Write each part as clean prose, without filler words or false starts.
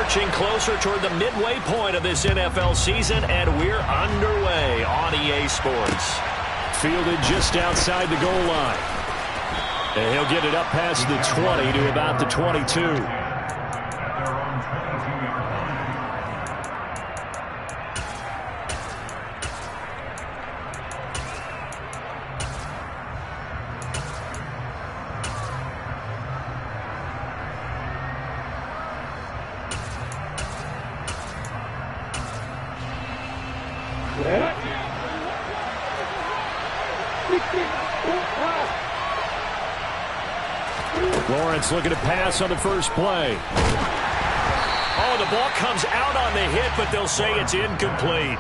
marching closer toward the midway point of this NFL season, and we're underway on EA Sports. Fielded just outside the goal line. And he'll get it up past the 20 to about the 22. Lawrence looking to pass on the first play. Oh, the ball comes out on the hit, but they'll say it's incomplete.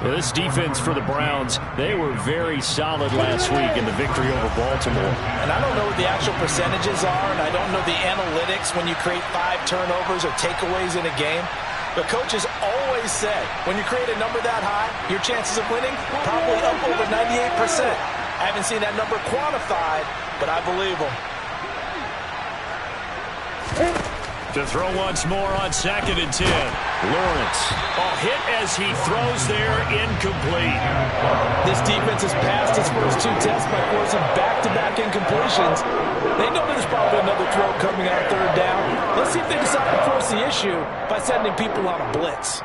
Well, this defense for the Browns, they were very solid last week in the victory over Baltimore. And I don't know what the actual percentages are, and I don't know the analytics when you create 5 turnovers or takeaways in a game. But coaches always say, when you create a number that high, your chances of winning probably up over 98%. I haven't seen that number quantified, but I believe them. To throw once more on 2nd and 10. Lawrence. Oh, hit as he throws there, incomplete. This defense has passed its first 2 tests by forcing back-to-back incompletions. They know there's probably another throw coming on 3rd down. Let's see if they decide to force the issue by sending people on a blitz.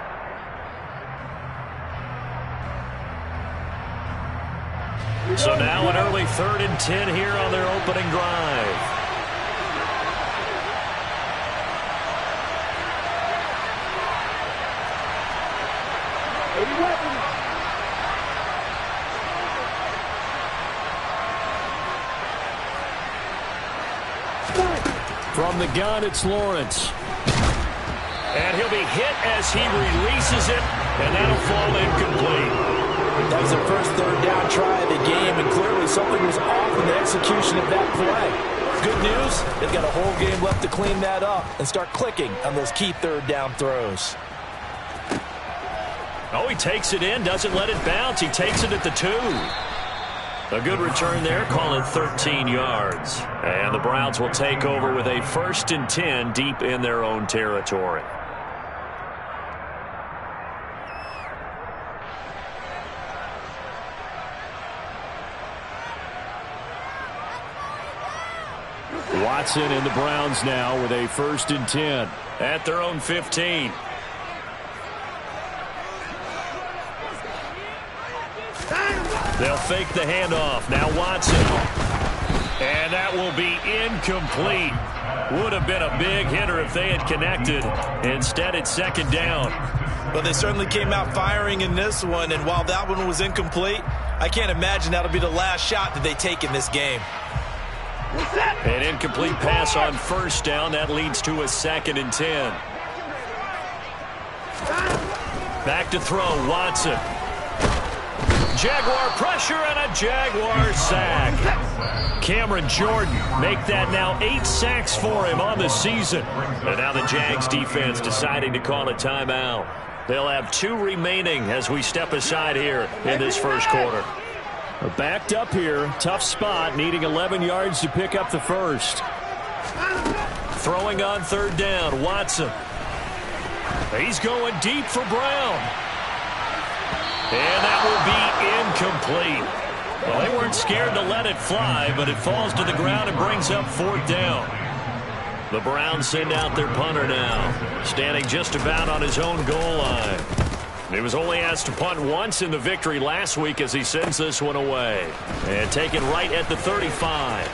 So now an early 3rd and 10 here on their opening drive. From the gun, it's Lawrence. And he'll be hit as he releases it, and that'll fall incomplete. That was the first 3rd down try of the game, and clearly something was off in the execution of that play. Good news, they've got a whole game left to clean that up and start clicking on those key 3rd down throws. Oh, he takes it in, doesn't let it bounce. He takes it at the 2. A good return there, call it 13 yards. And the Browns will take over with a 1st and 10 deep in their own territory. Watson and the Browns now with a 1st and 10. At their own 15. They'll fake the handoff. Now Watson. And that will be incomplete. Would have been a big hitter if they had connected. Instead, it's 2nd down. Well, they certainly came out firing in this one, and while that one was incomplete, I can't imagine that'll be the last shot that they take in this game. An incomplete pass on 1st down. That leads to a 2nd and 10. Back to throw, Watson. Jaguar pressure and a Jaguar sack. Cameron Jordan make that now 8 sacks for him on the season. And now the Jags defense deciding to call a timeout. They'll have 2 remaining as we step aside here in this 1st quarter. Backed up here, tough spot, needing 11 yards to pick up the 1st. Throwing on 3rd down, Watson. He's going deep for Brown. And that will be incomplete. Well, they weren't scared to let it fly, but it falls to the ground and brings up 4th down. The Browns send out their punter now, standing just about on his own goal line. He was only asked to punt once in the victory last week as he sends this one away. And taken right at the 35.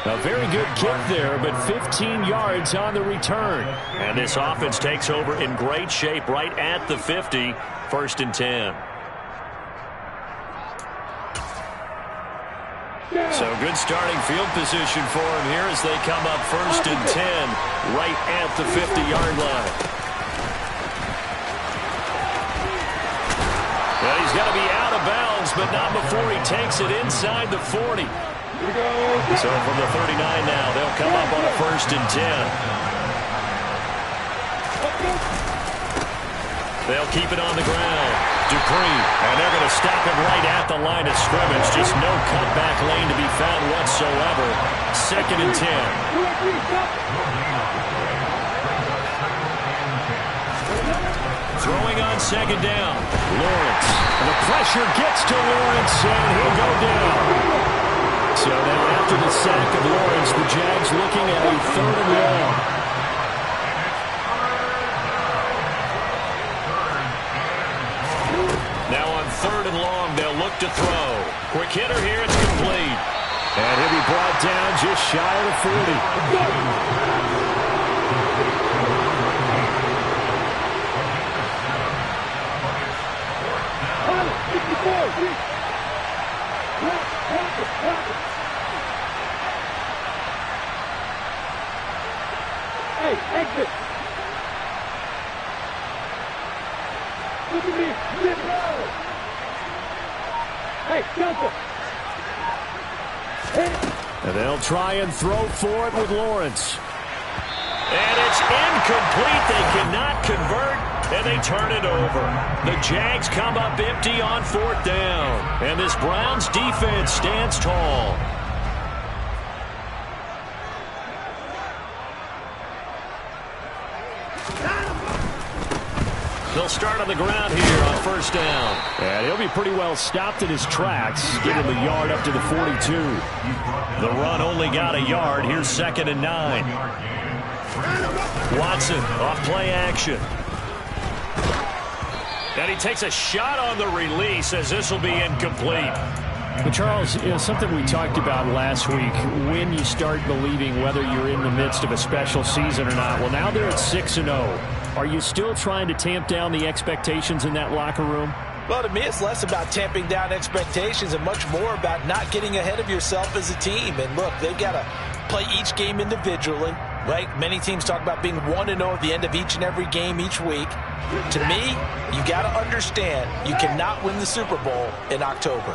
A very good kick there, but 15 yards on the return. And this offense takes over in great shape right at the 50, 1st and 10. So good starting field position for him here as they come up 1st and 10 right at the 50-yard line. Well, he's going to be out of bounds, but not before he takes it inside the 40. So from the 39 now, they'll come up on a 1st and 10. They'll keep it on the ground. Dupree, and they're going to stop him right at the line of scrimmage. Just no cutback lane to be found whatsoever. 2nd and 10. Throwing on 2nd down. Lawrence. The pressure gets to Lawrence, and he'll go down. So now after the sack of Lawrence, the Jags looking at a 3rd and long. Now on 3rd and long, they'll look to throw. Quick hitter here, it's complete. And he'll be brought down just shy of the 40. Hey, exit. Look at me. Hey, jumper. And they'll try and throw for it with Lawrence. And it's incomplete. They cannot convert, and they turn it over. The Jags come up empty on 4th down. And this Browns defense stands tall. They'll start on the ground here on 1st down. And he'll be pretty well stopped in his tracks, getting the yard up to the 42. The run only got a yard. Here's 2nd and 9. Watson off play action. And he takes a shot on the release as this will be incomplete. But Charles, something we talked about last week, when you start believing whether you're in the midst of a special season or not. Well, now they're at 6-0. Are you still trying to tamp down the expectations in that locker room? Well, to me, it's less about tamping down expectations and much more about not getting ahead of yourself as a team. And look, they've got to play each game individually, right? Many teams talk about being 1-0 at the end of each and every game each week. To me, you got to understand you cannot win the Super Bowl in October.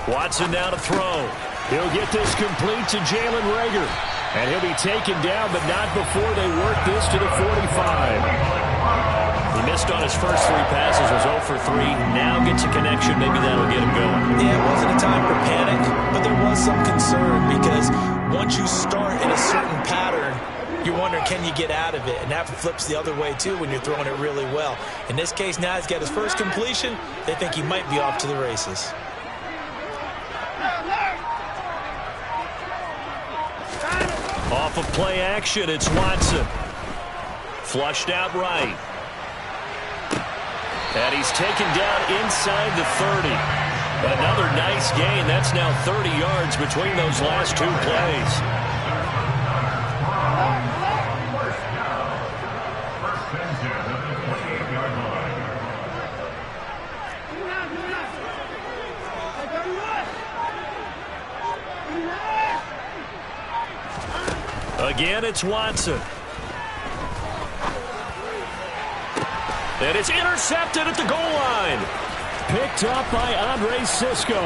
Watson now to throw. He'll get this complete to Jalen Reagor. And he'll be taken down, but not before they work this to the 45. He missed on his first 3 passes, was 0 for 3. Now gets a connection. Maybe that'll get him going. Yeah, it wasn't a time for panic, but there was some concern because once you start in a certain pattern, you're wondering, can you get out of it? And that flips the other way, too, when you're throwing it really well. In this case, now he's got his first completion. They think he might be off to the races. Off of play action, it's Watson. Flushed out right. And he's taken down inside the 30. Another nice gain. That's now 30 yards between those last 2 plays. Again, it's Watson. And it's intercepted at the goal line. Picked up by Andre Sisco.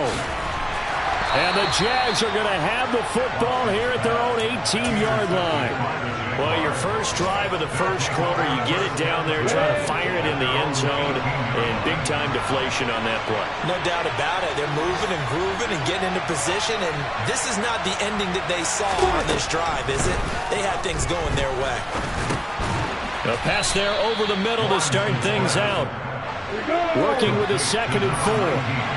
And the Jags are going to have the football here at their own 18-yard line. Well, your first drive of the first quarter, you get it down there, try to fire it in the end zone, and big-time deflation on that play. No doubt about it. They're moving and grooving and getting into position, and this is not the ending that they saw on this drive, is it? They had things going their way. A pass there over the middle to start things out. Working with a 2nd and 4.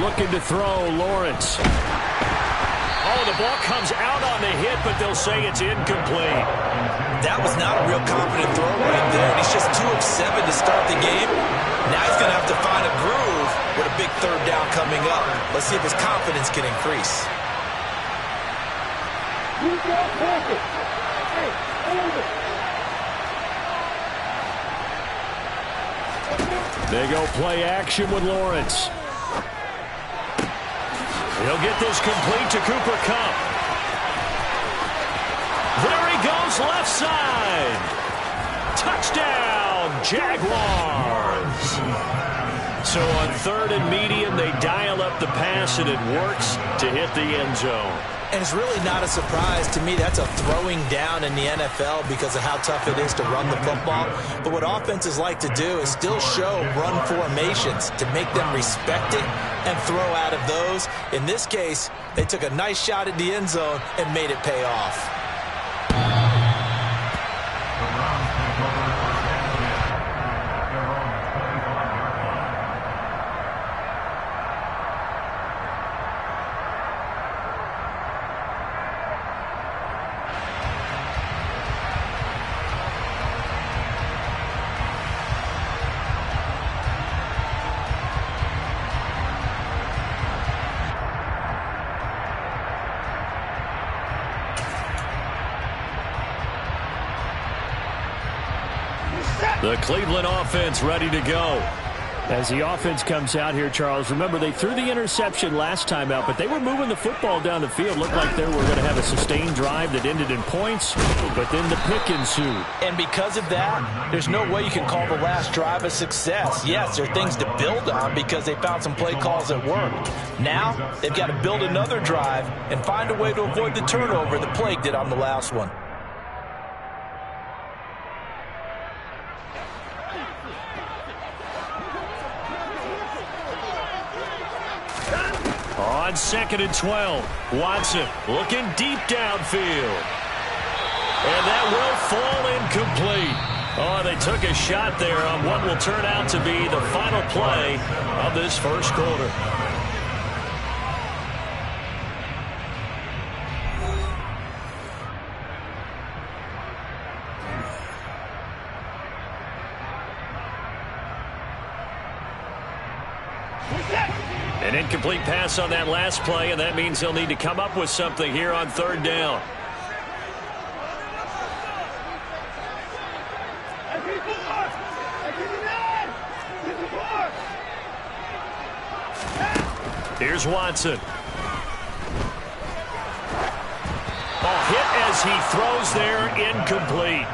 Looking to throw, Lawrence. Oh, the ball comes out on the hit, but they'll say it's incomplete. That was not a real confident throw right there. And he's just 2 of 7 to start the game. Now he's going to have to find a groove with a big 3rd down coming up. Let's see if his confidence can increase. They go play action with Lawrence. He'll get this complete to Cooper Kupp. There he goes, left side. Touchdown, Jaguars. So on 3rd and medium, they dial up the pass, and it works to hit the end zone. And it's really not a surprise to me. That's a throwing down in the NFL because of how tough it is to run the football. But what offenses like to do is still show run formations to make them respect it and throw out of those. In this case, they took a nice shot at the end zone and made it pay off. The Cleveland offense ready to go. As the offense comes out here, Charles, remember they threw the interception last time out, but they were moving the football down the field. Looked like they were going to have a sustained drive that ended in points, but then the pick ensued. And because of that, there's no way you can call the last drive a success. Yes, there are things to build on because they found some play calls that worked. Now, they've got to build another drive and find a way to avoid the turnover the plague did on the last one. On 2nd and 12, Watson looking deep downfield. And that will fall incomplete. Oh, they took a shot there on what will turn out to be the final play of this first quarter. An incomplete pass on that last play, and that means they'll need to come up with something here on 3rd down. Here's Watson. Hit as he throws there, incomplete.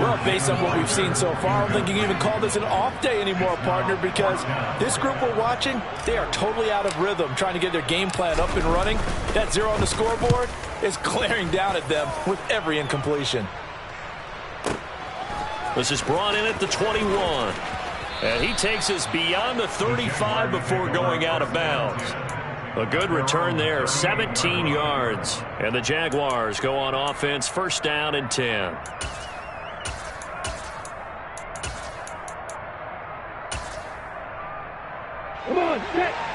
Well, based on what we've seen so far, I don't think you can even call this an off day anymore, partner, because this group we're watching, they are totally out of rhythm, trying to get their game plan up and running. That 0 on the scoreboard is glaring down at them with every incompletion. This is brought in at the 21. And he takes us beyond the 35 before going out of bounds. A good return there, 17 yards. And the Jaguars go on offense, 1st down and 10.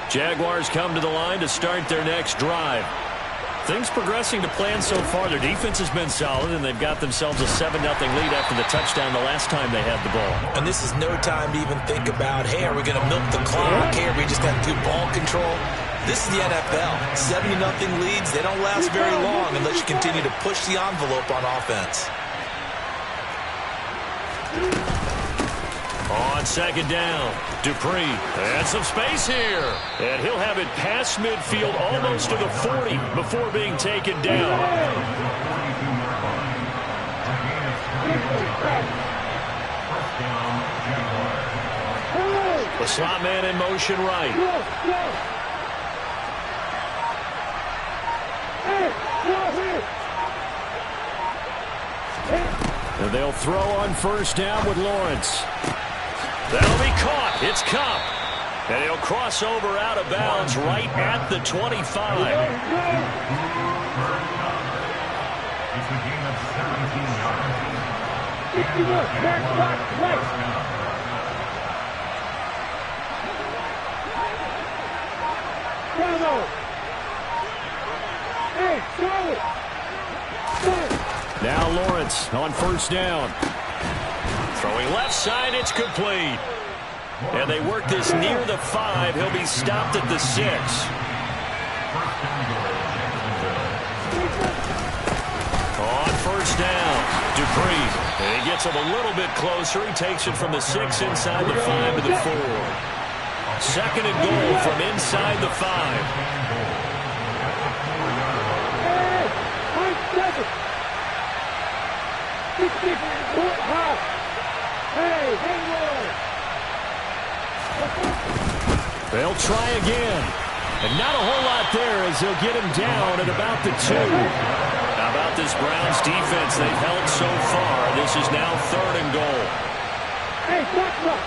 Jaguars come to the line to start their next drive. Things progressing to plan so far. Their defense has been solid, and they've got themselves a 7-0 lead after the touchdown the last time they had the ball. And this is no time to even think about, hey, are we going to milk the clock? Hey, are we just going to do ball control? This is the NFL. 7-0 leads, they don't last very long unless you continue to push the envelope on offense. On 2nd down, Dupree, and some space here. And he'll have it past midfield almost to the 40 before being taken down. The slot man in motion right. And they'll throw on 1st down with Lawrence. That'll be caught. It's Cup. And he'll cross over out of bounds right at the 25. Now Lawrence on 1st down. Throwing left side, it's complete. And they work this near the 5. He'll be stopped at the 6. On 1st down, Dupree. And he gets him a little bit closer. He takes it from the 6 inside the 5 to the 4. 2nd and goal from inside the 5. Hey, They'll try again. And not a whole lot there as they'll get him down at about the 2. How about this Browns defense they've held so far? This is now 3rd and goal. Hey, stop.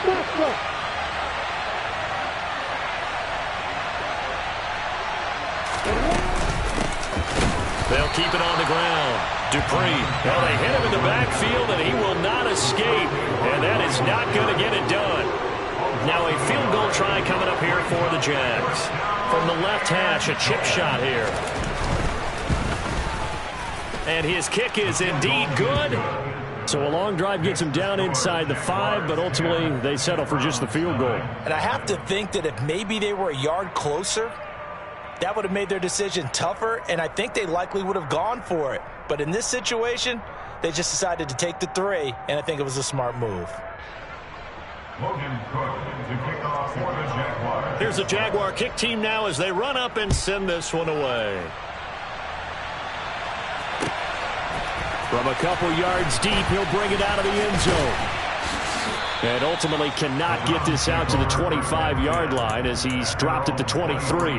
They'll keep it on the ground. Dupree. Well, they hit him in the backfield, and he will not escape. And that is not going to get it done. Now a field goal try coming up here for the Jags. From the left hash, a chip shot here. And his kick is indeed good. So a long drive gets him down inside the 5, but ultimately they settle for just the field goal. And I have to think that if maybe they were a yard closer, that would have made their decision tougher, and I think they likely would have gone for it. But in this situation, they just decided to take the 3, and I think it was a smart move. Here's the Jaguar kick team now as they run up and send this one away. From a couple yards deep, he'll bring it out of the end zone. And ultimately cannot get this out to the 25-yard line as he's dropped at the 23.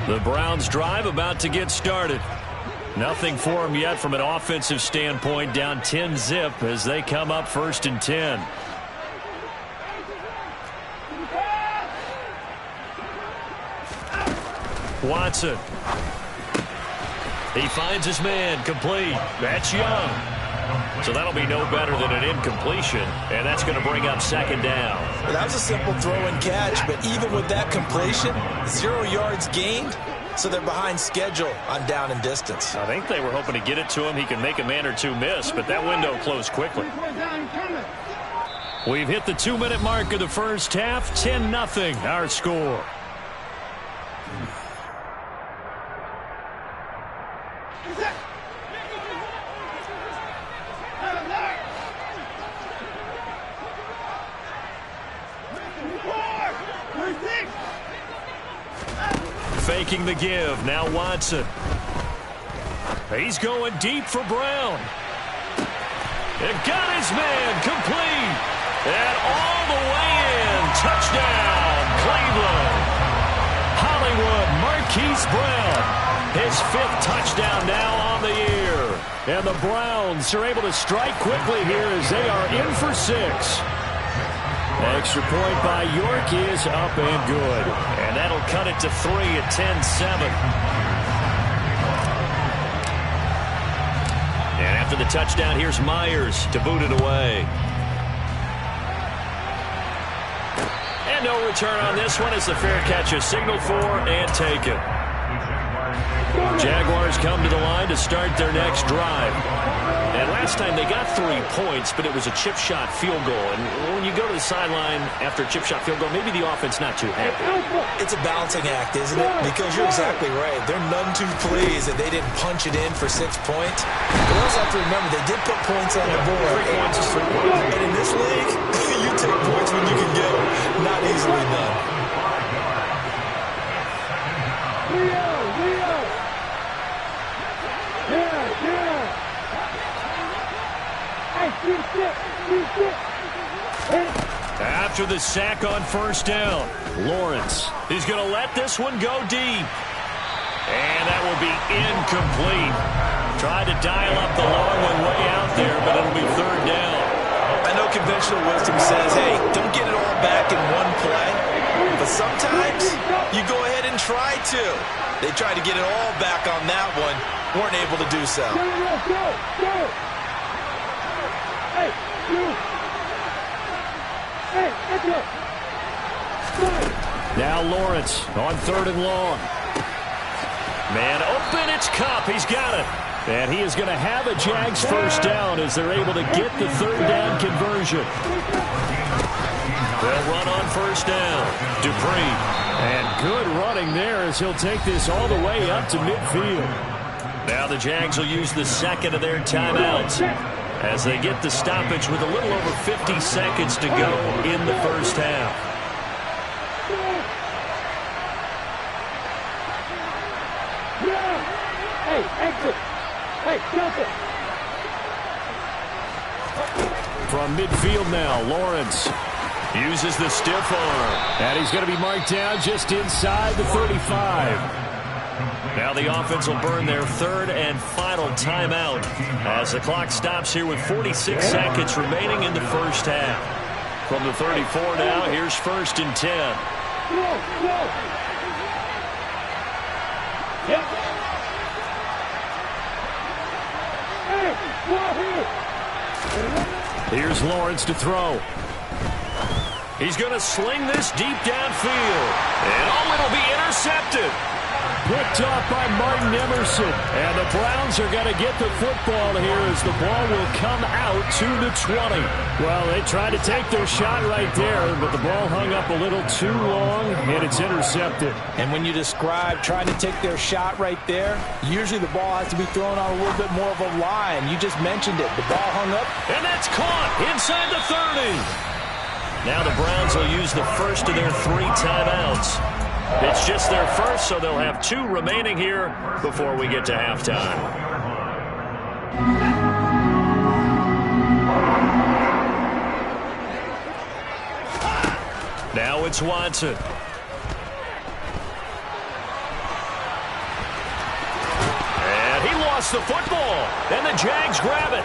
The Browns drive about to get started. Nothing for them yet from an offensive standpoint, down 10-zip as they come up 1st and 10. Watson. He finds his man, complete. That's Young. So that'll be no better than an incompletion, and that's going to bring up 2nd down. Well, that was a simple throw and catch, but even with that completion, 0 yards gained, so they're behind schedule on down and distance. I think they were hoping to get it to him. He can make a man or two miss, but that window closed quickly. We've hit the 2-minute mark of the first half. 10-0 our score. Faking the give. Now Watson. He's going deep for Brown. It got his man complete. And all the way in. Touchdown, Cleveland. Hollywood Marquise Brown. His 5th touchdown now on the year. And the Browns are able to strike quickly here as they are in for 6. Extra point by York is up and good. And that'll cut it to 3 at 10-7. And after the touchdown, here's Myers to boot it away. And no return on this one as the fair catch is signaled for and taken. Jaguars come to the line to start their next drive. And last time they got 3 points, but it was a chip shot field goal. And when you go to the sideline after a chip shot field goal, maybe the offense not too happy. It's a balancing act, isn't it? Because you're exactly right. They're none too pleased that they didn't punch it in for 6 points. But also have to remember they did put points on the board. 3 points is 3 points. And in this league, you take points when you can get them. Not easily done. Leo. Yeah. After the sack on 1st down, Lawrence is going to let this one go deep. And that will be incomplete. Tried to dial up the long one way out there, but it'll be 3rd down. I know conventional wisdom says, hey, don't get it all back in one play. But sometimes you go ahead and try to. They tried to get it all back on that one. Weren't able to do so. Go. Hey, you. Hey, let's go. Now Lawrence on 3rd and long. Man open, it's Kupp. He's got it. And he is going to have a Jags 1st down as they're able to get the 3rd down conversion. They'll run on 1st down. Dupree. And good running there as he'll take this all the way up to midfield. Now the Jags will use the 2nd of their timeouts as they get the stoppage with a little over 50 seconds to go in the first half. Hey, exit. Hey, jump it. From midfield now, Lawrence uses the stiff arm. And he's going to be marked down just inside the 35. Now the offense will burn their third and final timeout as the clock stops here with 46 seconds remaining in the first half. From the 34 now, here's 1st and 10. Go, go. Yep. Hey, go here. Here's Lawrence to throw. He's going to sling this deep downfield. And oh, it'll be intercepted. Picked off by Martin Emerson. And the Browns are going to get the football here as the ball will come out to the 20. Well, they tried to take their shot right there, but the ball hung up a little too long, and it's intercepted. And when you describe trying to take their shot right there, usually the ball has to be thrown on a little bit more of a line. You just mentioned it. The ball hung up. And that's caught inside the 30. Now the Browns will use the first of their 3 timeouts. It's just their first, so they'll have 2 remaining here before we get to halftime. Now it's Watson. And he lost the football. And the Jags grab it.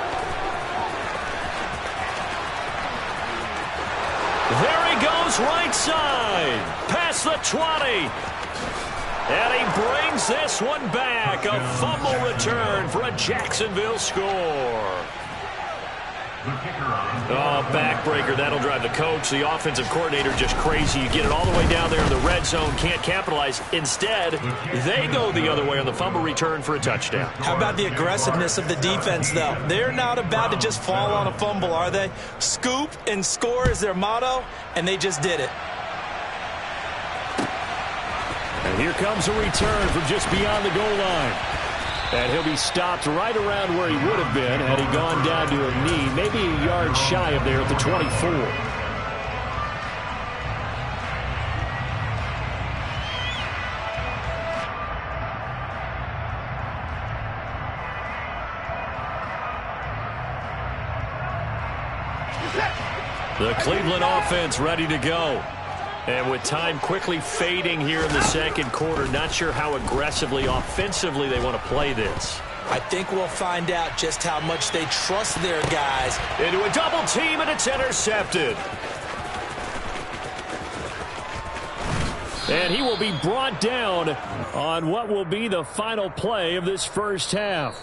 There he goes, right side. Past the 20. And he brings this one back. A fumble return for a Jacksonville score. Oh, backbreaker. That'll drive the coach, the offensive coordinator, just crazy. You get it all the way down there in the red zone, can't capitalize. Instead, they go the other way on the fumble return for a touchdown. How about the aggressiveness of the defense, though? They're not about to just fall on a fumble, are they? Scoop and score is their motto, and they just did it. And here comes a return from just beyond the goal line. And he'll be stopped right around where he would have been had he gone down to a knee, maybe a yard shy of there at the 24. The Cleveland offense ready to go. And with time quickly fading here in the second quarter, not sure how aggressively, offensively they want to play this. I think we'll find out just how much they trust their guys. Into a double team, and it's intercepted. And he will be brought down on what will be the final play of this first half.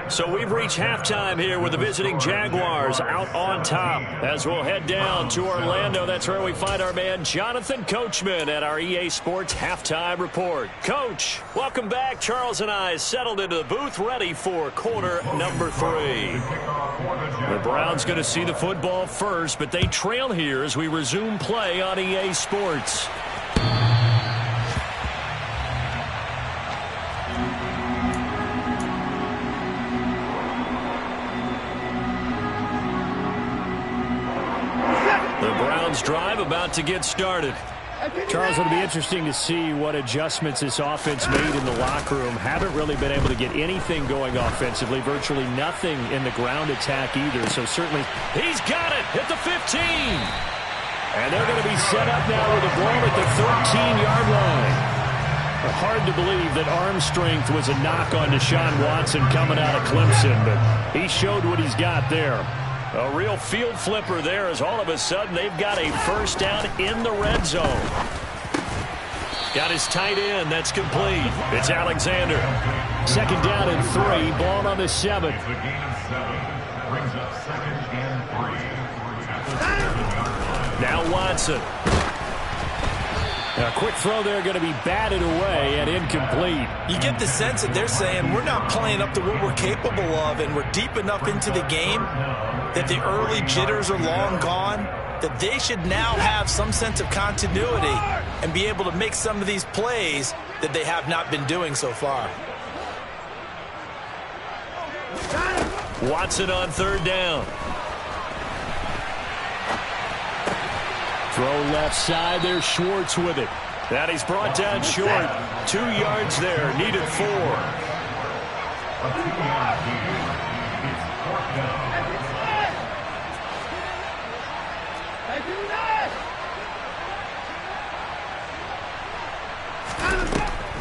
So we've reached halftime here with the visiting Jaguars out on top. As we'll head down to Orlando, that's where we find our man Jonathan Coachman at our EA Sports Halftime Report. Coach, welcome back. Charles and I settled into the booth ready for quarter number 3. The Browns going to see the football first, but they trail here as we resume play on EA Sports. Drive about to get started. Charles, it'll be interesting to see what adjustments this offense made in the locker room. Haven't really been able to get anything going offensively, virtually nothing in the ground attack either. So certainly he's got it at the 15. And they're going to be set up now with the ball at the 13-yard line. Hard to believe that arm strength was a knock on Deshaun Watson coming out of Clemson, but he showed what he's got there. A real field flipper there as all of a sudden they've got a first down in the red zone. Got his tight end. That's complete. It's Alexander. Second down and 3. Ball on the 7. Now Watson. A quick throw there going to be batted away and incomplete. You get the sense that they're saying we're not playing up to what we're capable of, and we're deep enough into the game that the early jitters are long gone, that they should now have some sense of continuity and be able to make some of these plays that they have not been doing so far. Watson on third down. Throw left side. There's Schwartz with it. That he's brought down short. 2 yards there. Needed 4.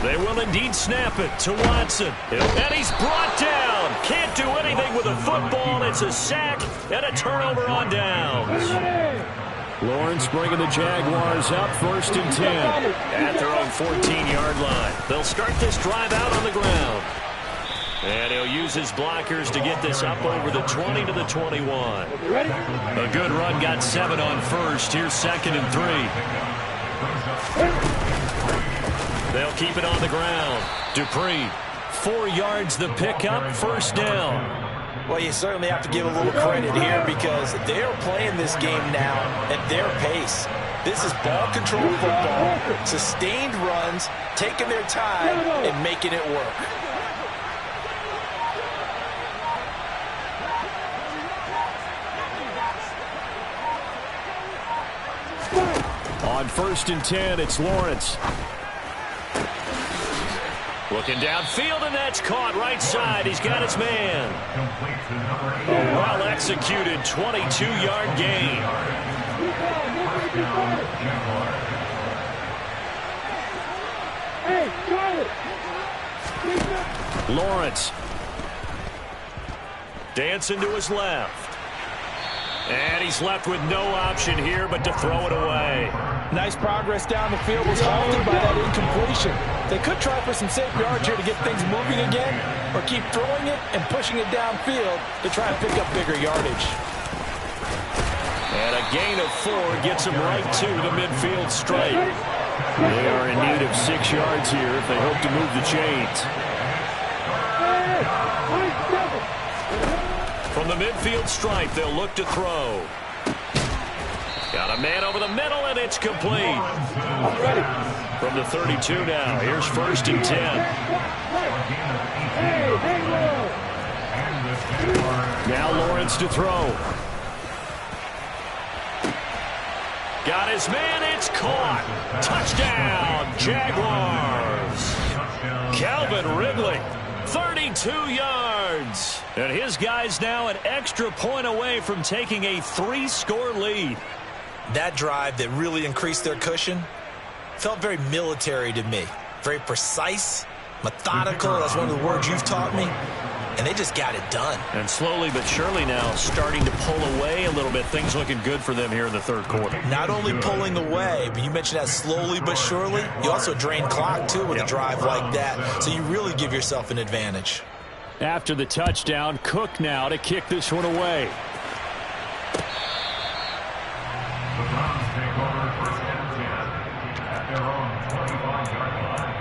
They will indeed snap it to Watson. And he's brought down. Can't do anything with a football. It's a sack and a turnover on downs. Lawrence bringing the Jaguars up 1st and 10. At their own 14-yard line. They'll start this drive out on the ground. And he'll use his blockers to get this up over the 20 to the 21. A good run got 7 on first. Here's 2nd and 3. They'll keep it on the ground. Dupree, 4 yards the pickup, 1st down. Well, you certainly have to give a little credit here because they're playing this game now at their pace. This is ball control football, sustained runs, taking their time and making it work. On 1st and 10, it's Lawrence. Looking downfield, and that's caught right side. He's got his man. A well-executed 22-yard gain. Lawrence. Dancing to his left. And he's left with no option here but to throw it away. Nice progress down the field was halted by that incompletion. They could try for some safe yards here to get things moving again, or keep throwing it and pushing it downfield to try and pick up bigger yardage. And a gain of 4 gets him right to the midfield stripe. They are in need of 6 yards here if they hope to move the chains. From the midfield stripe, they'll look to throw. Got a man over the middle, and it's complete. From the 32 now, here's 1st and 10. Now Lawrence to throw. Got his man, it's caught. Touchdown, Jaguars. Calvin Ridley, 32 yards. And his guys now an extra point away from taking a 3-score lead. That drive that really increased their cushion felt very military to me. Very precise, methodical. That's one of the words you've taught me. And they just got it done. And slowly but surely now starting to pull away a little bit. Things looking good for them here in the 3rd quarter. Not only pulling away, but you mentioned that slowly but surely. You also drain clock, too, with a drive like that. So you really give yourself an advantage. After the touchdown, Cook now to kick this one away. The Browns take over 1st and 10 at their own 25-yard line.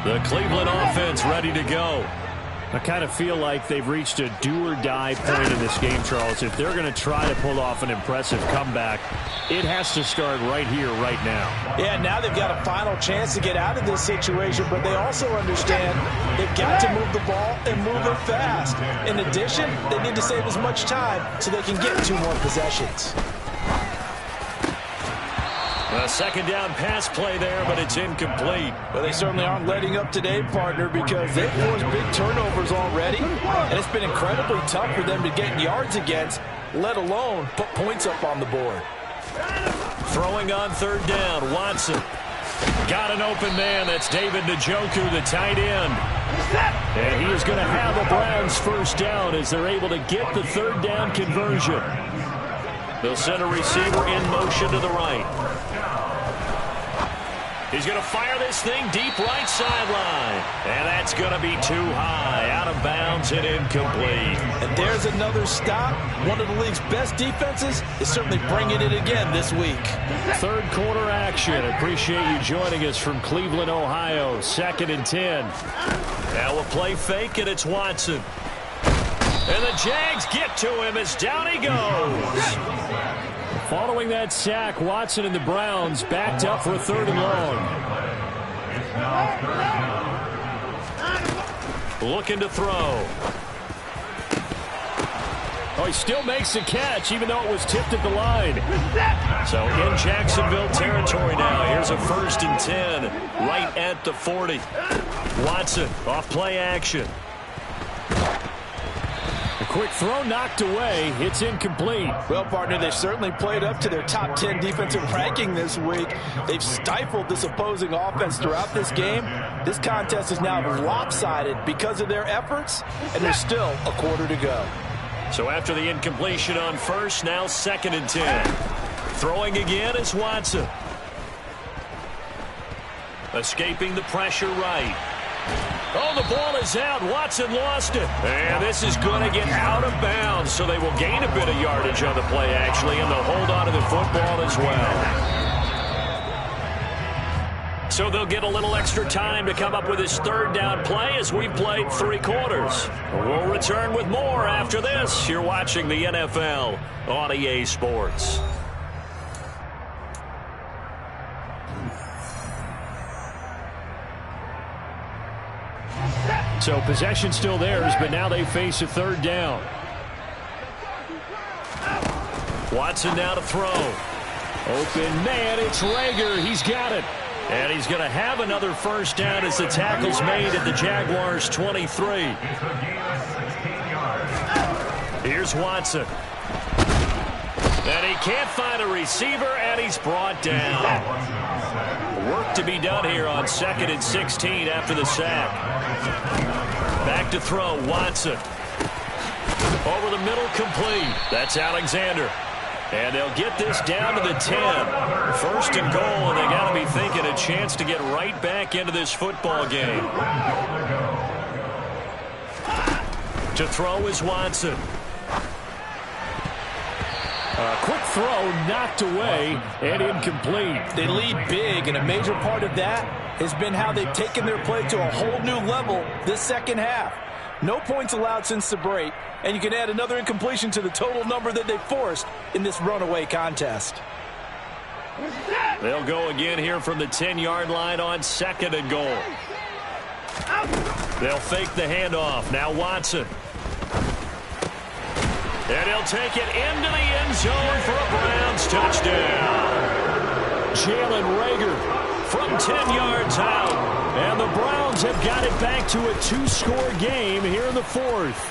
The Cleveland offense ready to go. I kind of feel like they've reached a do-or-die point in this game, Charles. If they're going to try to pull off an impressive comeback, it has to start right here, right now. Yeah, now they've got a final chance to get out of this situation, but they also understand they've got to move the ball and move it fast. In addition, they need to save as much time so they can get 2 more possessions. A 2nd down pass play there, but it's incomplete. Well, they certainly aren't letting up today, partner, because they've forced big turnovers already, and it's been incredibly tough for them to get yards against, let alone put points up on the board. Throwing on 3rd down, Watson. Got an open man. That's David Njoku, the tight end. And he is going to have the Browns 1st down as they're able to get the 3rd down conversion. They'll send a receiver in motion to the right. He's going to fire this thing deep right sideline. And that's going to be too high. Out of bounds and incomplete. And there's another stop. One of the league's best defenses is certainly bringing it again this week. 3rd quarter action. Appreciate you joining us from Cleveland, Ohio. 2nd and 10. Now we'll play fake, and it's Watson. And the Jags get to him as down he goes. Following that sack, Watson and the Browns backed up for a 3rd and long. looking to throw. Oh, he still makes the catch, even though it was tipped at the line. So in Jacksonville territory now. Here's a 1st and 10, right at the 40. Watson off play action. A quick throw knocked away. It's incomplete. Well, partner, they've certainly played up to their top 10 defensive ranking this week. They've stifled this opposing offense throughout this game. This contest is now lopsided because of their efforts, and there's still a quarter to go. So after the incompletion on 1st, now 2nd and 10. Throwing again is Watson. Escaping the pressure right. Oh, the ball is out. Watson lost it. And this is going to get out of bounds, so they will gain a bit of yardage on the play, actually, and they'll hold on to the football as well. So they'll get a little extra time to come up with his 3rd down play as we've played 3 quarters. We'll return with more after this. You're watching the NFL on EA Sports. So possession still theirs, but now they face a 3rd down. Watson now to throw. Open man, it's Rager. He's got it. And he's going to have another 1st down as the tackle's made at the Jaguars' 23. Here's Watson. And he can't find a receiver, and he's brought down. Work to be done here on 2nd and 16 after the sack. Back to throw, Watson. Over the middle, complete. That's Alexander. And they'll get this down to the 10. 1st and goal, and they got to be thinking a chance to get right back into this football game. To throw is Watson. A quick throw knocked away and incomplete. They lead big, and a major part of that has been how they've taken their play to a whole new level this 2nd half. No points allowed since the break, and you can add another incompletion to the total number that they forced in this runaway contest. They'll go again here from the 10-yard line on 2nd and goal. They'll fake the handoff. Now Watson. And he'll take it into the end zone for a Browns touchdown. Jalen Rager from 10 yards out. And the Browns have got it back to a 2-score game here in the 4th.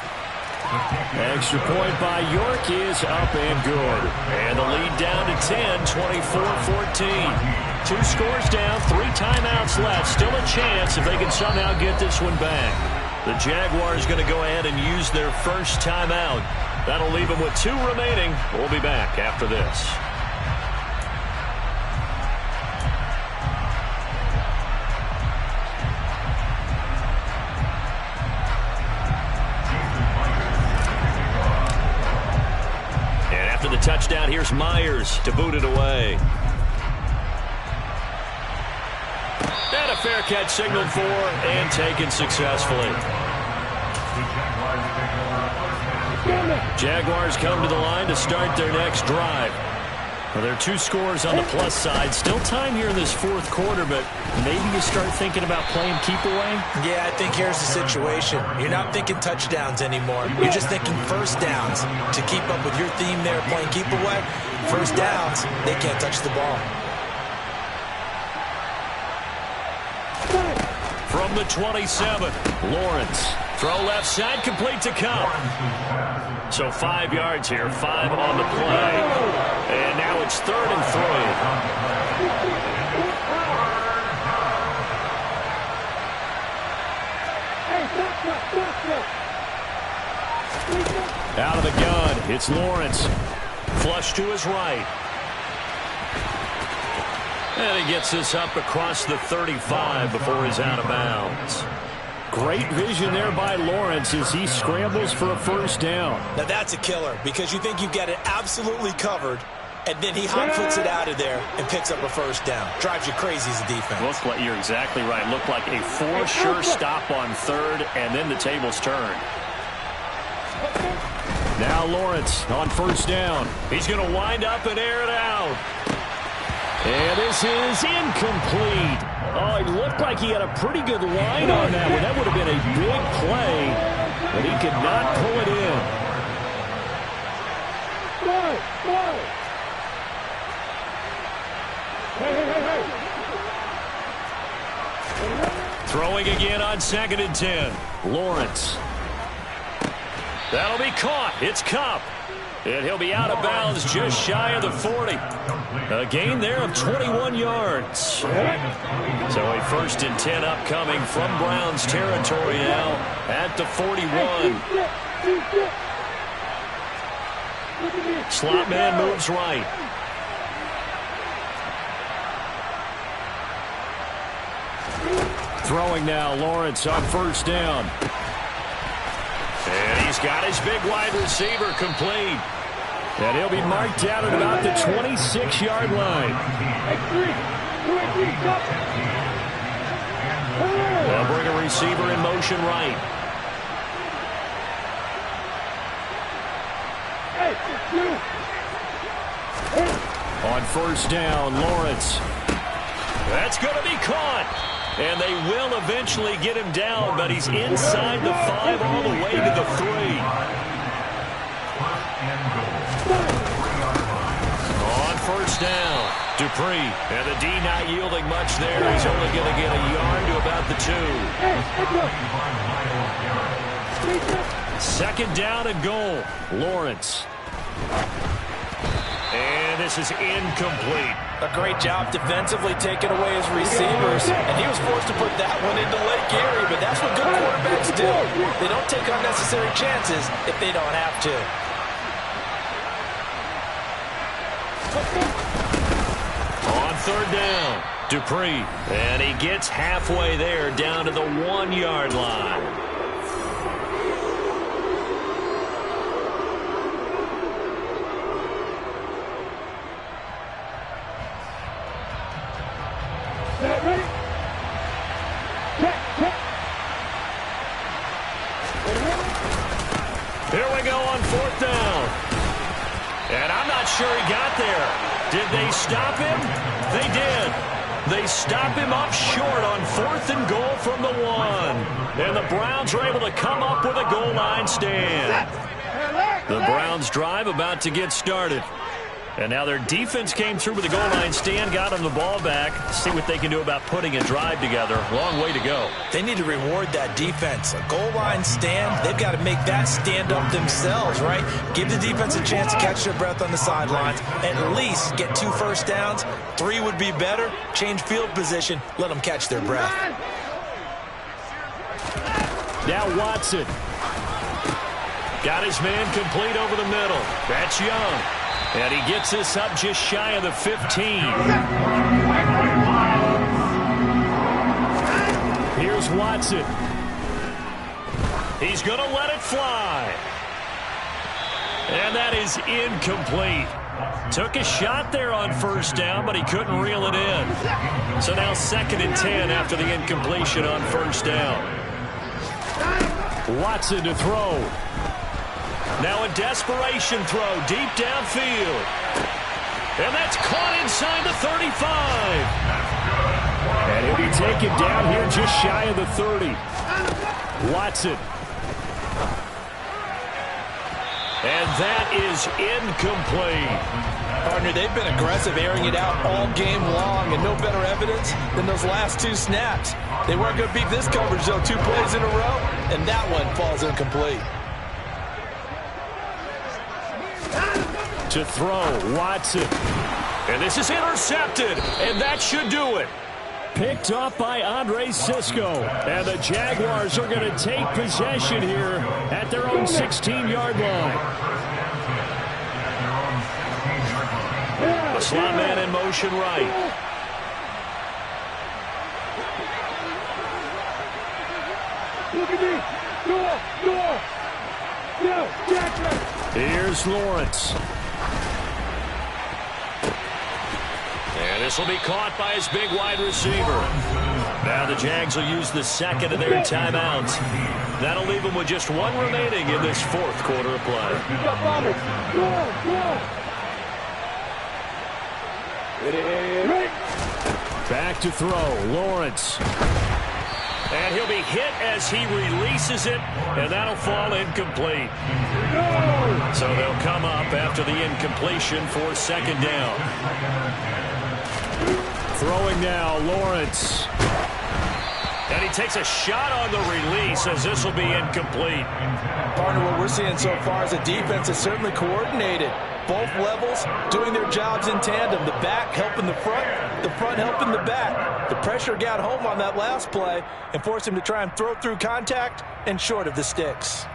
Extra point by York is up and good. And the lead down to 10, 24-14. 2 scores down, 3 timeouts left. Still a chance if they can somehow get this one back. The Jaguars going to go ahead and use their 1st timeout. That'll leave them with 2 remaining. We'll be back after this. And after the touchdown, here's Myers to boot it away. And a fair catch signaled for and taken successfully. Jaguars come to the line to start their next drive. Well, there are 2 scores on the plus side. Still time here in this 4th quarter, but maybe you start thinking about playing keep away? Yeah, I think here's the situation. You're not thinking touchdowns anymore. You're just thinking 1st downs. To keep up with your theme there, playing keep away, 1st downs, they can't touch the ball. From the 27, Lawrence. Throw left side, complete to Cup. So 5 yards here, 5 on the play. And now it's 3rd and 3. Out of the gun, it's Lawrence. Flush to his right. And he gets this up across the 35 before he's out of bounds. Great vision there by Lawrence as he scrambles for a 1st down. Now that's a killer because you think you've got it absolutely covered, and then he hot-foots it out of there and picks up a 1st down. Drives you crazy as a defense. Looks like you're exactly right. Looked like a 4 sure stop on 3rd, and then the tables turned. Now Lawrence on 1st down. He's going to wind up and air it out. And this is incomplete. Oh, it looked like he had a pretty good line on that one. That would have been a big play, but he could not pull it in. Throwing again on 2nd and 10. Lawrence. That'll be caught. It's Cup. And he'll be out of bounds just shy of the 40. A gain there of 21 yards. So a 1st and 10 upcoming from Browns territory now at the 41. Slot man moves right. Throwing now, Lawrence on 1st down. And he's got his big wide receiver complete. And he'll be marked down at about the 26-yard line. They'll bring a receiver in motion right. On 1st down, Lawrence. That's going to be caught. And they will eventually get him down, but he's inside the 5 all the way to the 3. On 1st down, Dupree. And the D not yielding much there. He's only going to get a yard to about the 2. 2nd down and goal. Lawrence. And this is incomplete. A great job defensively taking away his receivers, and he was forced to put that one into Lake Erie, but that's what good quarterbacks do. They don't take unnecessary chances if they don't have to. On 3rd down, Dupree. And he gets halfway there down to the 1-yard line. Here we go on 4th down. And I'm not sure he got there. Did they stop him? They did. They stop him up short on 4th and goal from the 1. And the Browns are able to come up with a goal line stand. The Browns drive about to get started. And now their defense came through with a goal line stand, got them the ball back. See what they can do about putting a drive together. Long way to go. They need to reward that defense. A goal line stand, they've got to make that stand up themselves, right? Give the defense a chance to catch their breath on the sidelines. At least get 2 first downs. 3 would be better. Change field position. Let them catch their breath. Now Watson. Got his man complete over the middle. That's Young. And he gets us up just shy of the 15. Here's Watson. He's going to let it fly. And that is incomplete. Took a shot there on 1st down, but he couldn't reel it in. So now 2nd and 10 after the incompletion on 1st down. Watson to throw. Now a desperation throw deep downfield. And that's caught inside the 35. And he'll be taken down here just shy of the 30. Watson. And that is incomplete. Partner, they've been aggressive, airing it out all game long, and no better evidence than those last 2 snaps. They weren't going to beat this coverage, though, 2 plays in a row, and that one falls incomplete. To throw, Watson. And this is intercepted, and that should do it. Picked off by Andre Sisco. And the Jaguars are going to take possession here at their own 16-yard line. A slot man in motion right. Look at me. Door. No, Jackson. Here's Lawrence. And this will be caught by his big wide receiver. Now the Jags will use the 2nd of their timeouts. That'll leave them with just 1 remaining in this 4th quarter of play. Back to throw, Lawrence. And he'll be hit as he releases it, and that'll fall incomplete. So they'll come up after the incompletion for second down. Throwing now, Lawrence. And he takes a shot on the release as this will be incomplete. Partner, what we're seeing so far is the defense is certainly coordinated. Both levels doing their jobs in tandem. The back helping the front helping the back. The pressure got home on that last play and forced him to try and throw through contact and short of the sticks.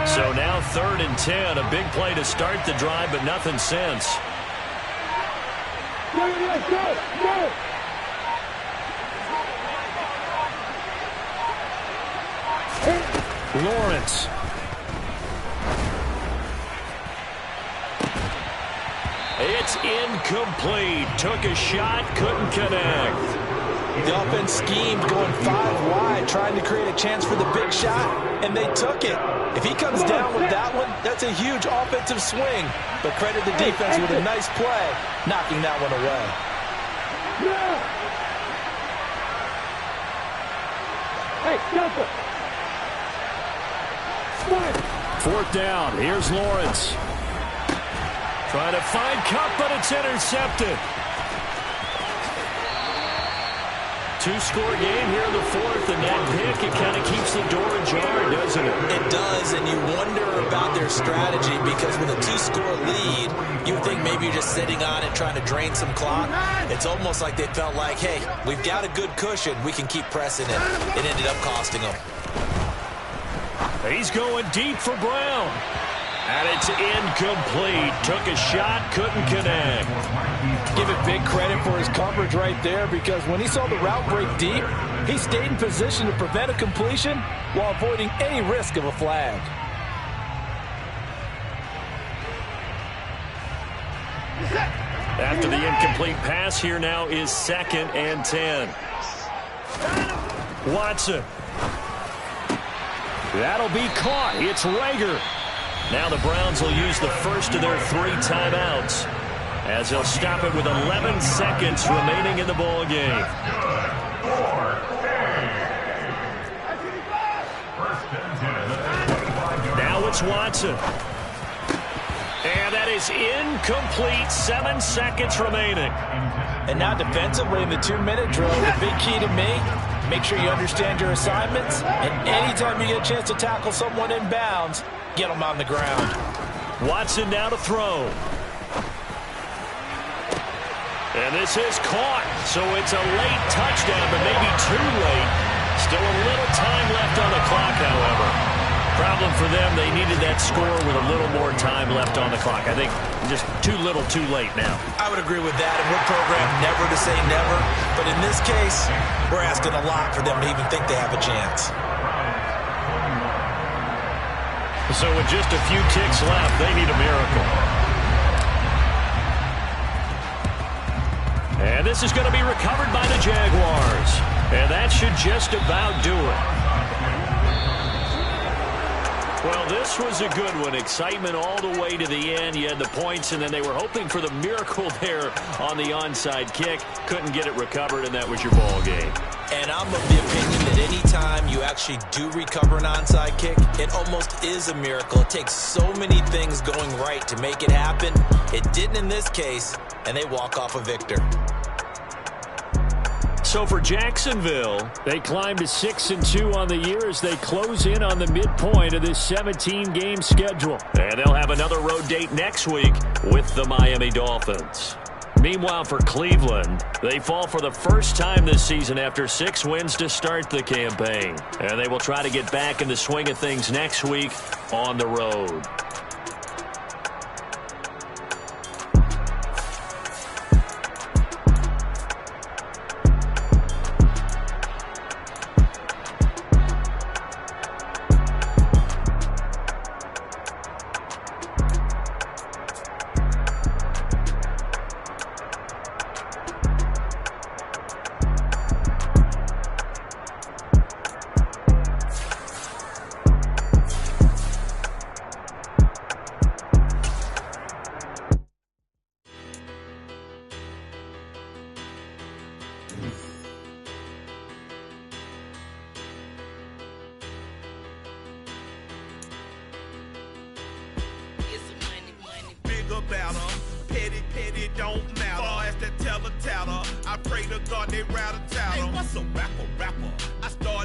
So now 3rd and 10, a big play to start the drive, but nothing since. Go! Lawrence. It's incomplete. Took a shot, couldn't connect. The offense schemed going 5 wide, trying to create a chance for the big shot, and they took it. If he comes down with that one, that's a huge offensive swing. But credit the defense with a nice play, knocking that one away. Hey, stop it! 4th down. Here's Lawrence. Trying to find Cup, but it's intercepted. 2-score game here in the 4th, and that pick, it kind of keeps the door ajar, doesn't it? It does, and you wonder about their strategy because with a 2-score lead, you would think maybe you're just sitting on it trying to drain some clock. It's almost like they felt like, hey, we've got a good cushion. We can keep pressing it. It ended up costing them. He's going deep for Brown. And it's incomplete. Took a shot, couldn't connect. Give it big credit for his coverage right there because when he saw the route break deep, he stayed in position to prevent a completion while avoiding any risk of a flag. After the incomplete pass, here now is 2nd and 10. Watson. That'll be caught. It's Rager. Now the Browns will use the first of their 3 timeouts as they'll stop it with 11 seconds remaining in the ball game. Now it's Watson. And that is incomplete. 7 seconds remaining. And now defensively in the 2-minute drill, the big key to me, make sure you understand your assignments, and anytime you get a chance to tackle someone in bounds, get them on the ground. Watson now to throw. And this is caught. So it's a late touchdown, but maybe too late. Still a little time left on the clock, however. Problem for them, they needed that score with a little more time left on the clock. I think just too little too late now. I would agree with that, and we're programmed never to say never. But in this case, we're asking a lot for them to even think they have a chance. So with just a few ticks left, they need a miracle. And this is going to be recovered by the Jaguars. And that should just about do it. Well, this was a good one. Excitement all the way to the end. You had the points, and then they were hoping for the miracle there on the onside kick. Couldn't get it recovered, and that was your ball game. And I'm of the opinion that any time you actually do recover an onside kick, it almost is a miracle. It takes so many things going right to make it happen. It didn't in this case, and they walk off a victor. So for Jacksonville, they climb to 6-2 on the year as they close in on the midpoint of this 17-game schedule. And they'll have another road date next week with the Miami Dolphins. Meanwhile, for Cleveland, they fall for the first time this season after 6 wins to start the campaign. And they will try to get back in the swing of things next week on the road. don't matter. Far as that teller, I pray to God they rattle tattle. Hey, what's a rapper? I started